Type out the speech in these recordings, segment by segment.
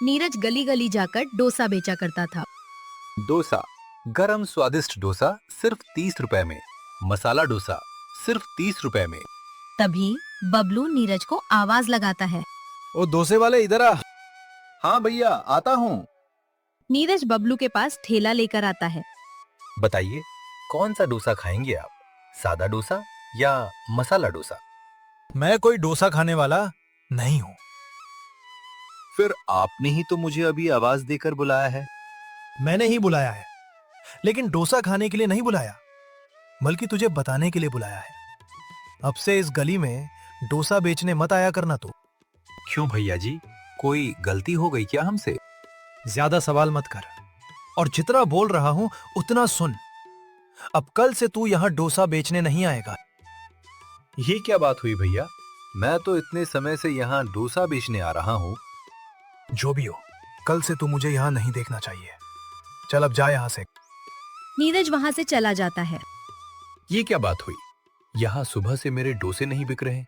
नीरज गली गली जाकर डोसा बेचा करता था। डोसा, गरम स्वादिष्ट डोसा सिर्फ 30 रुपए में। मसाला डोसा सिर्फ 30 रुपए में। तभी बबलू नीरज को आवाज लगाता है। ओ डोसे वाले इधर आ। हाँ भैया, आता हूँ। नीरज बबलू के पास ठेला लेकर आता है। बताइए, कौन सा डोसा खाएंगे आप? सादा डोसा या मसाला डोसा? मैं कोई डोसा खाने वाला नहीं हूँ। फिर आपने ही तो मुझे अभी आवाज देकर बुलाया है। मैंने ही बुलाया है, लेकिन डोसा खाने के लिए नहीं बुलाया, बल्कि तुझे बताने के लिए बुलाया है। अब से इस गली में डोसा बेचने मत आया करना तू। क्यों भैया जी, कोई गलती हो गई क्या हमसे? ज्यादा सवाल मत कर और जितना बोल रहा हूं उतना सुन। अब कल से तू यहां डोसा बेचने नहीं आएगा। ये क्या बात हुई भैया? मैं तो इतने समय से यहाँ डोसा बेचने आ रहा हूँ। जो भी हो, कल से तू मुझे यहां नहीं देखना चाहिए। चल अब जा यहां से। नीरज वहां से चला जाता है। ये क्या बात हुई? यहाँ सुबह से मेरे डोसे नहीं बिक रहे,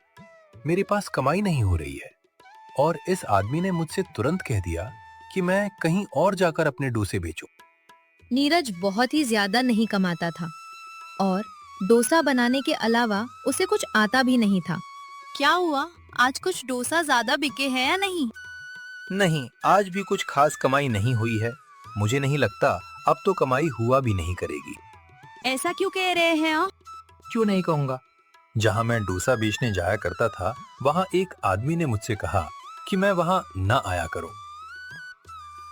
मेरे पास कमाई नहीं हो रही है, और इस आदमी ने मुझसे तुरंत कह दिया कि मैं कहीं और जाकर अपने डोसे बेचूं। नीरज बहुत ही ज्यादा नहीं कमाता था और डोसा बनाने के अलावा उसे कुछ आता भी नहीं था। क्या हुआ, आज कुछ डोसा ज्यादा बिके हैं या नहीं? नहीं, आज भी कुछ खास कमाई नहीं हुई है। मुझे नहीं लगता अब तो कमाई हुआ भी नहीं करेगी। ऐसा क्यों कह रहे हैं आप? क्यों नहीं कहूंगा। जहां मैं डोसा बेचने जाया करता था, वहां एक आदमी ने मुझसे कहा कि मैं वहां न आया करूं।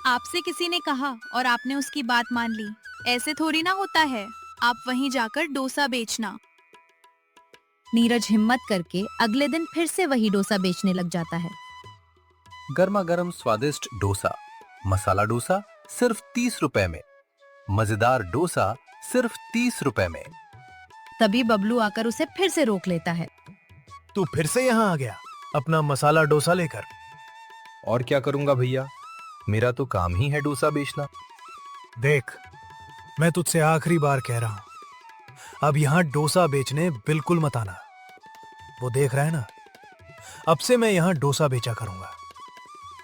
आपसे किसी ने कहा और आपने उसकी बात मान ली? ऐसे थोड़ी ना होता है। आप वहीं जाकर डोसा बेचना। नीरज हिम्मत करके अगले दिन फिर से वही डोसा बेचने लग जाता है। गर्मा गर्म स्वादिष्ट डोसा, मसाला डोसा सिर्फ 30 रुपए में। मजेदार डोसा सिर्फ 30 रुपए में। तभी बबलू आकर उसे फिर से रोक लेता है। तू फिर से यहां आ गया अपना मसाला डोसा लेकर। और क्या करूंगा भैया, मेरा तो काम ही है डोसा बेचना। देख, मैं तुझसे आखिरी बार कह रहा हूं, अब यहां डोसा बेचने बिल्कुल मत आना। वो देख रहा है ना, अब से मैं यहां डोसा बेचा करूंगा,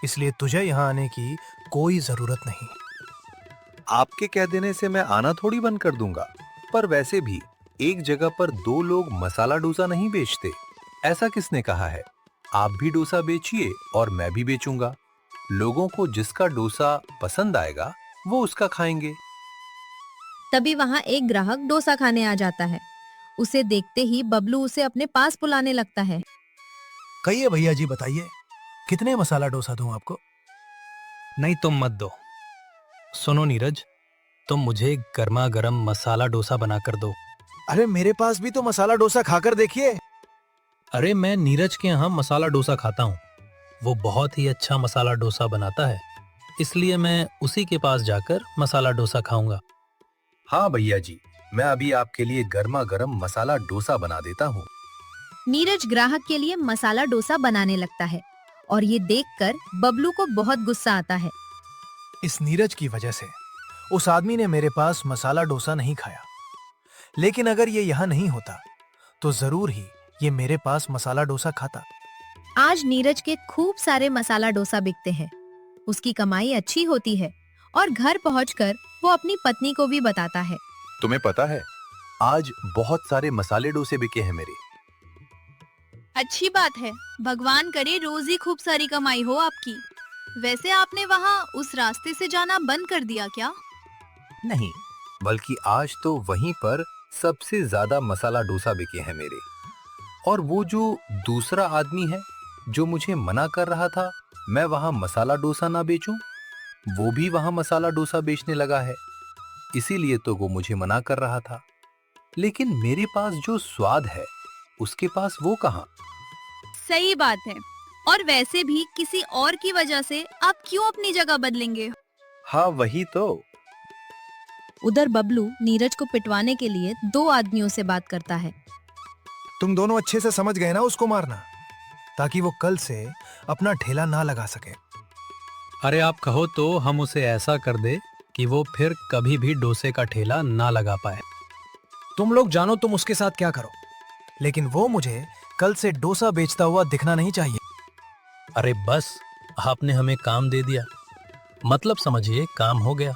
इसलिए तुझे यहां आने की कोई जरूरत नहीं। आपके कह देने से मैं आना थोड़ी बंद कर दूंगा, पर वैसे भी एक जगह पर दो लोग मसाला डोसा नहीं बेचते। ऐसा किसने कहा है? आप भी डोसा बेचिए और मैं भी बेचूंगा। लोगों को जिसका डोसा पसंद आएगा वो उसका खाएंगे। तभी वहां एक ग्राहक डोसा खाने आ जाता है। उसे देखते ही बबलू उसे अपने पास बुलाने लगता है। कहिए भैया जी, बताइए कितने मसाला डोसा दूं आपको? नहीं, तुम मत दो। सुनो नीरज, तुम मुझे गर्मा गर्म मसाला डोसा बनाकर दो। अरे मेरे पास भी तो मसाला डोसा खाकर देखिए। अरे मैं नीरज के यहाँ मसाला डोसा खाता हूँ। वो बहुत ही अच्छा मसाला डोसा बनाता है, इसलिए मैं उसी के पास जाकर मसाला डोसा खाऊंगा। हाँ भैया जी, मैं अभी आपके लिए गर्मा गर्म मसाला डोसा बना देता हूँ। नीरज ग्राहक के लिए मसाला डोसा बनाने लगता है और ये देखकर बबलू को बहुत गुस्सा आता है। इस नीरज की वजह से उस आदमी ने मेरे पास मसाला डोसा नहीं खाया, लेकिन अगर ये यहाँ नहीं होता तो जरूर ही ये मेरे पास मसाला डोसा खाता। आज नीरज के खूब सारे मसाला डोसा बिकते हैं। उसकी कमाई अच्छी होती है और घर पहुंचकर वो अपनी पत्नी को भी बताता है। तुम्हें पता है, आज बहुत सारे मसाले डोसे बिके हैं मेरे। अच्छी बात है, भगवान करे रोज ही खूब सारी कमाई हो आपकी। वैसे आपने वहाँ उस रास्ते से जाना बंद कर दिया क्या? नहीं, बल्कि आज तो वहीं पर सबसे ज्यादा मसाला डोसा बिके हैं मेरे। और वो जो दूसरा आदमी है जो मुझे मना कर रहा था मैं वहां मसाला डोसा ना बेचूं, वो भी वहां मसाला डोसा बेचने लगा है। इसीलिए तो वो मुझे मना कर रहा था। लेकिन मेरे पास जो स्वाद है उसके पास वो कहां? सही बात है। और वैसे भी किसी और की वजह से आप क्यों अपनी जगह बदलेंगे? हाँ वही तो। उधर बबलू नीरज को पिटवाने के लिए दो आदमियों से बात करता है। तुम दोनों अच्छे से समझ गए ना उसको मारना, ताकि वो कल से अपना ठेला ना लगा सके। अरे आप कहो तो हम उसे ऐसा कर दे कि वो फिर कभी भी डोसे का ठेला ना लगा पाए। तुम लोग जानो तुम उसके साथ क्या करो, लेकिन वो मुझे कल से डोसा बेचता हुआ दिखना नहीं चाहिए। अरे बस, आपने हमें काम दे दिया, मतलब समझिए काम हो गया।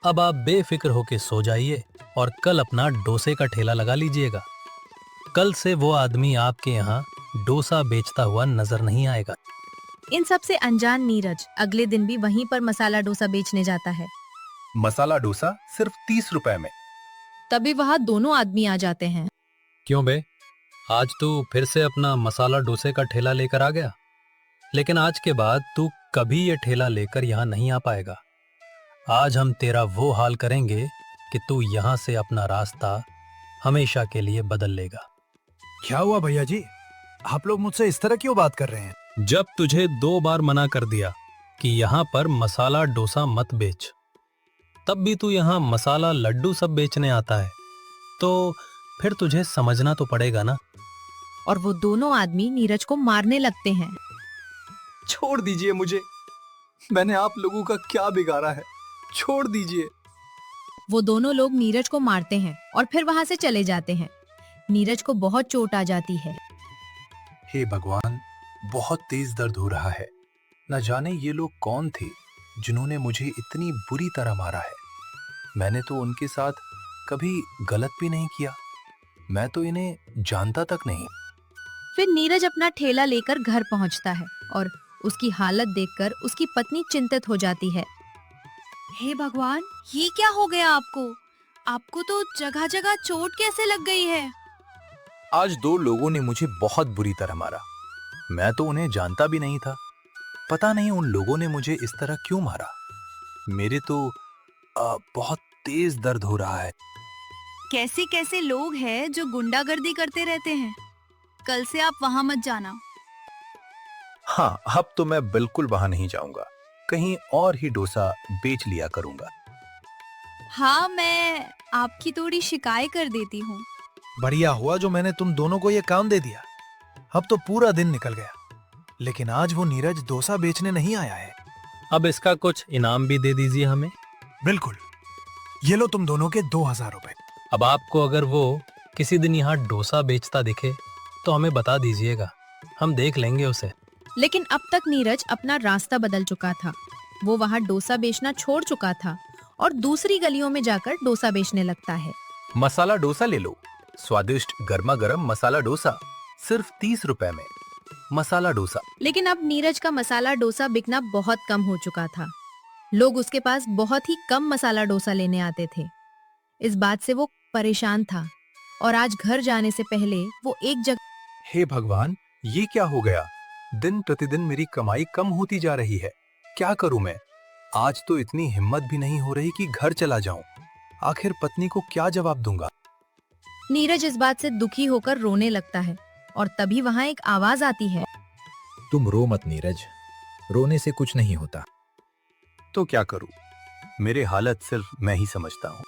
अब आप बेफिक्र होके सो जाइए और कल अपना डोसे का ठेला लगा लीजिएगा। कल से वो आदमी आपके यहाँ डोसा बेचता हुआ नजर नहीं आएगा। इन सब से अनजान नीरज अगले दिन भी वहीं पर मसाला डोसा बेचने जाता है। मसाला डोसा सिर्फ 30 रुपए में। तभी वहाँ दोनों आदमी आ जाते हैं। क्यों बे, आज तू फिर से अपना मसाला डोसे का ठेला लेकर आ गया? लेकिन आज के बाद तू कभी ये ठेला लेकर यहाँ नहीं आ पाएगा। आज हम तेरा वो हाल करेंगे कि तू यहाँ से अपना रास्ता हमेशा के लिए बदल लेगा। क्या हुआ भैया जी? आप लोग मुझसे इस तरह क्यों बात कर रहे हैं? जब तुझे 2 बार मना कर दिया कि यहाँ पर मसाला डोसा मत बेच, तब भी तू यहाँ मसाला लड्डू सब बेचने आता है, तो फिर तुझे समझना तो पड़ेगा ना। और वो दोनों आदमी नीरज को मारने लगते हैं। छोड़ दीजिए मुझे, मैंने आप लोगों का क्या बिगाड़ा है, छोड़ दीजिए। वो दोनों लोग नीरज को मारते हैं और फिर वहाँ से चले जाते हैं। नीरज को बहुत चोट आ जाती है। हे भगवान, बहुत तेज दर्द हो रहा है। न जाने ये लोग कौन थे जिन्होंने मुझे इतनी बुरी तरह मारा है। मैंने तो उनके साथ कभी गलत भी नहीं किया। मैं तो इन्हें जानता तक नहीं। फिर नीरज अपना ठेला लेकर घर पहुँचता है और उसकी हालत देखकर उसकी पत्नी चिंतित हो जाती है। हे भगवान, ये क्या हो गया आपको? आपको तो जगह जगह चोट कैसे लग गई है? आज 2 लोगों ने मुझे बहुत बुरी तरह मारा। मैं तो उन्हें जानता भी नहीं था। पता नहीं उन लोगों ने मुझे इस तरह क्यों मारा। मेरे तो बहुत तेज दर्द हो रहा है। कैसे कैसे लोग हैं जो गुंडागर्दी करते रहते हैं। कल से आप वहाँ मत जाना। हाँ, अब तो मैं बिल्कुल वहां नहीं जाऊंगा। कहीं और ही डोसा बेच लिया करूंगा। हाँ, मैं आपकी थोड़ी शिकायत कर देती हूँ। बढ़िया हुआ जो मैंने तुम दोनों को ये काम दे दिया। अब तो पूरा दिन निकल गया। लेकिन आज वो नीरज डोसा बेचने नहीं आया है। अब इसका कुछ इनाम भी दे दीजिए हमें। बिल्कुल, ये लो तुम दोनों के 2000 रुपए। अब आपको अगर वो किसी दिन यहाँ डोसा बेचता दिखे तो हमें बता दीजिएगा, हम देख लेंगे उसे। लेकिन अब तक नीरज अपना रास्ता बदल चुका था। वो वहाँ डोसा बेचना छोड़ चुका था और दूसरी गलियों में जाकर डोसा बेचने लगता है। मसाला डोसा ले लो, स्वादिष्ट गर्मा गर्म मसाला डोसा सिर्फ 30 रुपए में। मसाला डोसा। लेकिन अब नीरज का मसाला डोसा बिकना बहुत कम हो चुका था। लोग उसके पास बहुत ही कम मसाला डोसा लेने आते थे। इस बात से वो परेशान था और आज घर जाने से पहले वो एक जगह। हे भगवान, ये क्या हो गया? दिन प्रतिदिन मेरी कमाई कम होती जा रही है। क्या करूं मैं? आज तो इतनी हिम्मत भी नहीं हो रही कि घर चला जाऊं। आखिर पत्नी को क्या जवाब दूंगा? नीरज इस बात से दुखी होकर रोने लगता है और तभी वहाँ एक आवाज आती है। तुम रो मत नीरज, रोने से कुछ नहीं होता। तो क्या करूं? मेरे हालत सिर्फ मैं ही समझता हूं।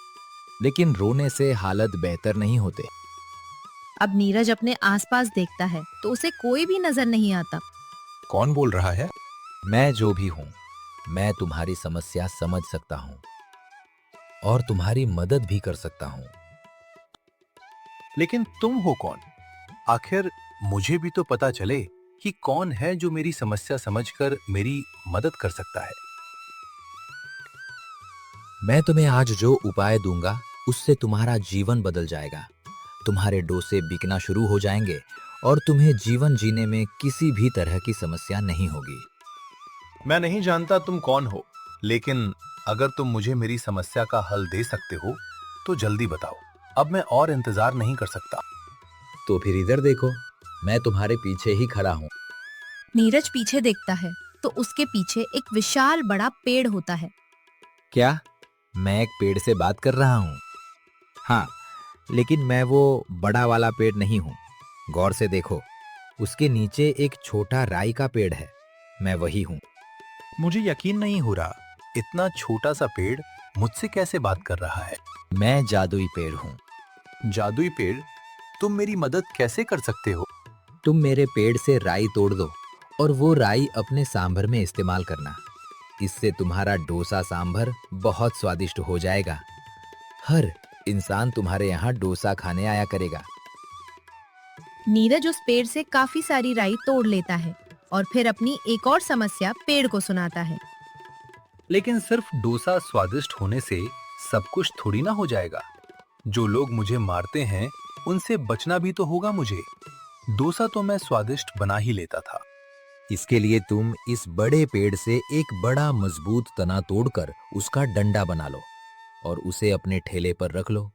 लेकिन रोने से हालत बेहतर नहीं होते। अब नीरज अपने आसपास देखता है तो उसे कोई भी नजर नहीं आता। कौन बोल रहा है? मैं जो भी हूं, मैं तुम्हारी समस्या समझ सकता हूं और तुम्हारी मदद भी कर सकता हूं। लेकिन तुम हो कौन? आखिर मुझे भी तो पता चले कि कौन है जो मेरी समस्या समझकर मेरी मदद कर सकता है। मैं तुम्हें आज जो उपाय दूंगा उससे तुम्हारा जीवन बदल जाएगा। तुम्हारे डोसे बिकना शुरू हो जाएंगे और तुम्हें जीवन जीने में किसी भी तरह की समस्या नहीं होगी। मैं नहीं जानता तुम कौन हो, लेकिन अगर तुम मुझे मेरी समस्या का हल दे सकते हो तो जल्दी बताओ। अब मैं और इंतजार नहीं कर सकता। तो फिर इधर देखो, मैं तुम्हारे पीछे ही खड़ा हूं। नीरज पीछे देखता है तो उसके पीछे एक विशाल बड़ा पेड़ होता है। क्या मैं एक पेड़ से बात कर रहा हूं? हाँ, लेकिन मैं वो बड़ा वाला पेड़ नहीं हूं। गौर से देखो, उसके नीचे एक छोटा राई का पेड़ है। मैं वही हूं। मुझे यकीन नहीं हो रहा, इतना छोटा सा पेड़ मुझसे कैसे बात कर रहा है? मैं जादुई पेड़ हूं। जादुई पेड़? तुम मेरी मदद कैसे कर सकते हो? तुम मेरे पेड़ से राई तोड़ दो और वो राई अपने सांभर में इस्तेमाल करना। इससे तुम्हारा डोसा सांभर बहुत स्वादिष्ट हो जाएगा। हर इंसान तुम्हारे यहाँ डोसा खाने आया करेगा। नीरज उस पेड़ से काफी सारी राई तोड़ लेता है और फिर अपनी एक और समस्या पेड़ को सुनाता है। लेकिन सिर्फ डोसा स्वादिष्ट होने से सब कुछ थोड़ी ना हो जाएगा। जो लोग मुझे मारते हैं उनसे बचना भी तो होगा मुझे। डोसा तो मैं स्वादिष्ट बना ही लेता था। इसके लिए तुम इस बड़े पेड़ से एक बड़ा मजबूत तना तोड़कर उसका डंडा बना लो और उसे अपने ठेले पर रख लो।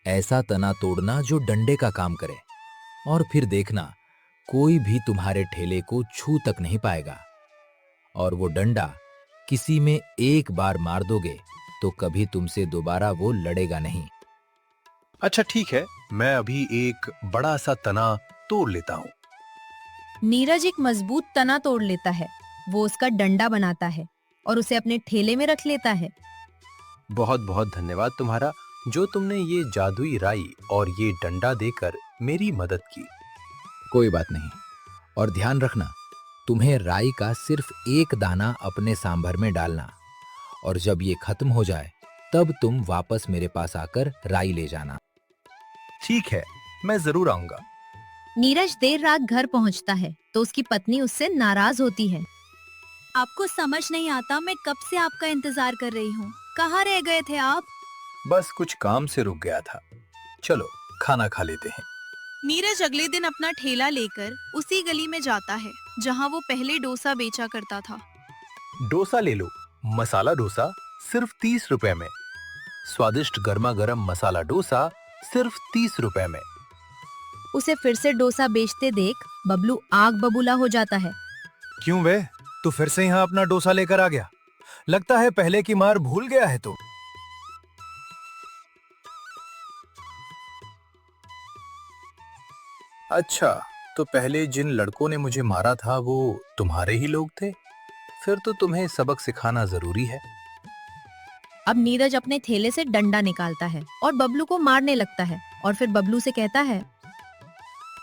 ऐसा तना तोड़ना जो डंडे का काम करे, और फिर देखना कोई भी तुम्हारे ठेले को छू तक नहीं पाएगा। और वो डंडा किसी में एक बार मार दोगे तो कभी तुमसे दोबारा वो लड़ेगा नहीं। अच्छा ठीक है, मैं अभी एक बड़ा सा तना तोड़ लेता हूँ। नीरज एक मजबूत तना तोड़ लेता है। वो उसका डंडा बनाता है और उसे अपने ठेले में रख लेता है। बहुत बहुत धन्यवाद तुम्हारा, जो तुमने ये जादुई राई और ये डंडा देकर मेरी मदद की। कोई बात नहीं, और ध्यान रखना तुम्हें राई का सिर्फ एक दाना अपने सांभर में डालना, और जब ये खत्म हो जाए तब तुम वापस मेरे पास आकर राई ले जाना। ठीक है, मैं जरूर आऊंगा। नीरज देर रात घर पहुंचता है तो उसकी पत्नी उससे नाराज होती है। आपको समझ नहीं आता, मैं कब से आपका इंतजार कर रही हूँ। कहाँ रह गए थे आप? बस कुछ काम से रुक गया था। चलो खाना खा लेते हैं। नीरज अगले दिन अपना ठेला लेकर उसी गली में जाता है जहाँ वो पहले डोसा बेचा करता था। डोसा ले लो, मसाला डोसा सिर्फ 30 रुपए में। स्वादिष्ट गर्मा गर्म मसाला डोसा सिर्फ 30 रुपए में। उसे फिर से डोसा बेचते देख बबलू आग बबूला हो जाता है। क्यों वे, तू फिर से यहाँ अपना डोसा लेकर आ गया? लगता है पहले की मार भूल गया है तू। अच्छा, तो पहले जिन लड़कों ने मुझे मारा था वो तुम्हारे ही लोग थे? फिर तो तुम्हें सबक सिखाना जरूरी है। अब नीरज अपने थैले से डंडा निकालता है और बबलू को मारने लगता है और फिर बबलू से कहता है,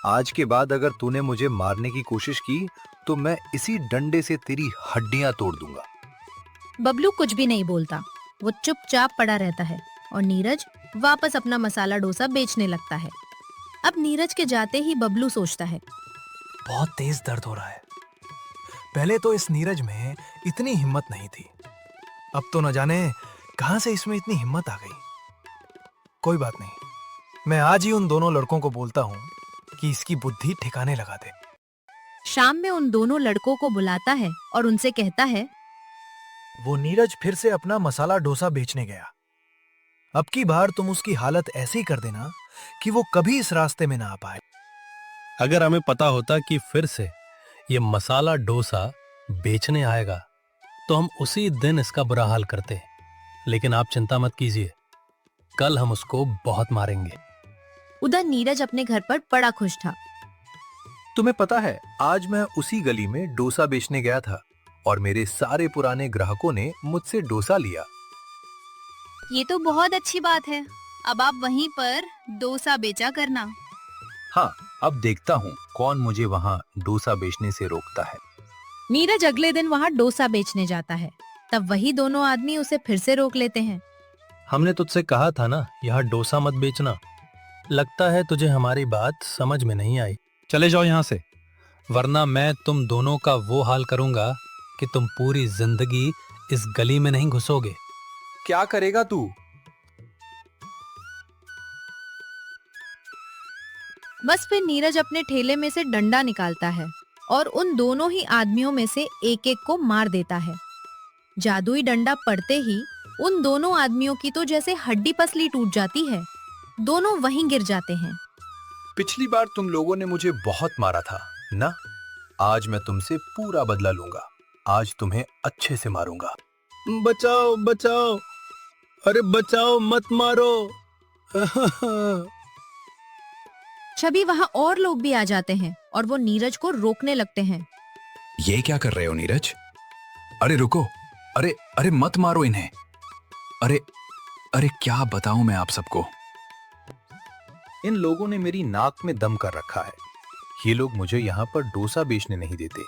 आज के बाद अगर तूने मुझे मारने की कोशिश की तो मैं इसी डंडे से तेरी हड्डियां तोड़ दूंगा। बबलू कुछ भी नहीं बोलता। वो चुपचाप पड़ा रहता है और नीरज वापस अपना मसाला डोसा बेचने लगता है। अब नीरज के जाते ही बबलू सोचता है, बहुत तेज दर्द हो रहा है। पहले तो इस नीरज में इतनी हिम्मत नहीं थी, अब तो न जाने कहां से इसमें इतनी हिम्मत आ गई। कोई बात नहीं, मैं आज ही उन दोनों लड़कों को बोलता हूँ कि इसकी बुद्धि ठिकाने लगा दे। शाम में उन दोनों लड़कों को बुलाता है और उनसे कहता है, वो नीरज फिर से अपना मसाला डोसा बेचने गया। अब की बार तुम उसकी हालत ऐसी कर देना कि वो कभी इस रास्ते में ना आ पाए। अगर हमें पता होता कि फिर से ये मसाला डोसा बेचने आएगा तो हम उसी दिन इसका बुरा हाल करते। लेकिन आप चिंता मत कीजिए, कल हम उसको बहुत मारेंगे। उधर नीरज अपने घर पर बड़ा खुश था। तुम्हें पता है, आज मैं उसी गली में डोसा बेचने गया था और मेरे सारे पुराने ग्राहकों ने मुझसे डोसा लिया। ये तो बहुत अच्छी बात है। अब आप वहीं पर डोसा बेचा करना। हाँ, अब देखता हूँ कौन मुझे वहाँ डोसा बेचने से रोकता है। नीरज अगले दिन वहाँ डोसा बेचने जाता है। तब वही दोनों आदमी उसे फिर से रोक लेते हैं। हमने तुझसे कहा था ना, यहाँ डोसा मत बेचना। लगता है तुझे हमारी बात समझ में नहीं आई। चले जाओ यहाँ से, वरना मैं तुम दोनों का वो हाल करूंगा कि तुम पूरी जिंदगी इस गली में नहीं घुसोगे। क्या करेगा तू? बस फिर नीरज अपने ठेले में से डंडा निकालता है और उन दोनों ही आदमियों में से एक एक को मार देता है। जादुई डंडा पड़ते ही उन दोनों आदमियों की तो जैसे हड्डी पसली टूट जाती है। दोनों वहीं गिर जाते हैं। पिछली बार तुम लोगों ने मुझे बहुत मारा था ना? आज मैं तुमसे पूरा बदला लूंगा। आज तुम्हें अच्छे से मारूंगा। बचाओ बचाओ, अरे बचाओ, मत मारो। छवि वहाँ और लोग भी आ जाते हैं और वो नीरज को रोकने लगते हैं। ये क्या कर रहे हो नीरज? अरे रुको, अरे अरे मत मारो इन्हें। अरे अरे क्या बताऊं मैं आप सबको। इन लोगों ने मेरी नाक में दम कर रखा है। ये लोग मुझे यहाँ पर डोसा बेचने नहीं देते।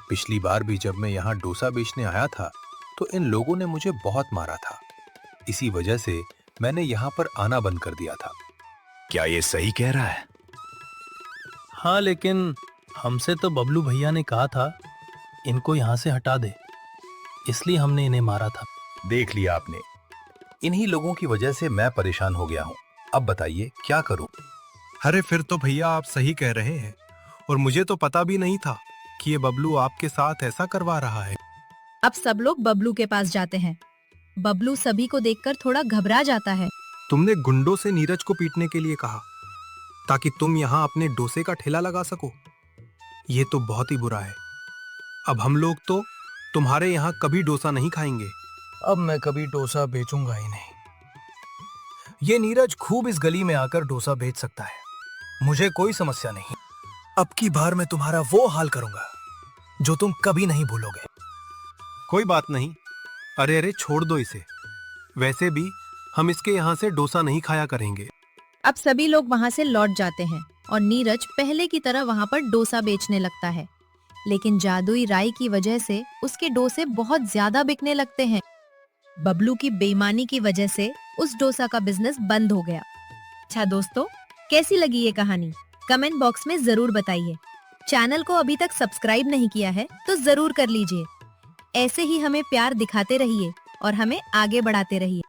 पिछली बार भी जब मैं यहाँ डोसा बेचने आया था तो इन लोगों ने मुझे बहुत मारा था। इसी वजह से मैंने यहाँ पर आना बंद कर दिया था। क्या ये सही कह रहा है? हाँ, लेकिन हमसे तो बबलू भैया ने कहा था इनको यहाँ से हटा दे। इसलिए हमने इन्हें मारा था। देख लिया आपने, इन्हीं लोगों की वजह से मैं परेशान हो गया हूँ। अब बताइए क्या करूँ? अरे फिर तो भैया आप सही कह रहे हैं, और मुझे तो पता भी नहीं था कि ये बबलू आपके साथ ऐसा करवा रहा है। अब सब लोग बबलू के पास जाते हैं। बबलू सभी को देखकर थोड़ा घबरा जाता है। तुमने गुंडों से नीरज को पीटने के लिए कहा ताकि तुम यहाँ अपने डोसे का ठेला लगा सको। ये तो बहुत ही बुरा है। अब हम लोग तो तुम्हारे यहाँ कभी डोसा नहीं खाएंगे। अब मैं कभी डोसा बेचूंगा ही नहीं। ये नीरज खूब इस गली में आकर डोसा बेच सकता है, मुझे कोई समस्या नहीं। अब की बार मैं तुम्हारा वो हाल करूंगा जो तुम कभी नहीं भूलोगे। कोई बात नहीं। अरे अरे छोड़ दो इसे, वैसे भी हम इसके यहाँ से डोसा नहीं खाया करेंगे। अब सभी लोग वहाँ से लौट जाते हैं और नीरज पहले की तरह वहाँ पर डोसा बेचने लगता है। लेकिन जादुई राई की वजह से उसके डोसे बहुत ज्यादा बिकने लगते हैं। बबलू की बेईमानी की वजह से उस डोसा का बिजनेस बंद हो गया। अच्छा दोस्तों, कैसी लगी ये कहानी? कमेंट बॉक्स में जरूर बताइए। चैनल को अभी तक सब्सक्राइब नहीं किया है तो जरूर कर लीजिए। ऐसे ही हमें प्यार दिखाते रहिए और हमें आगे बढ़ाते रहिए।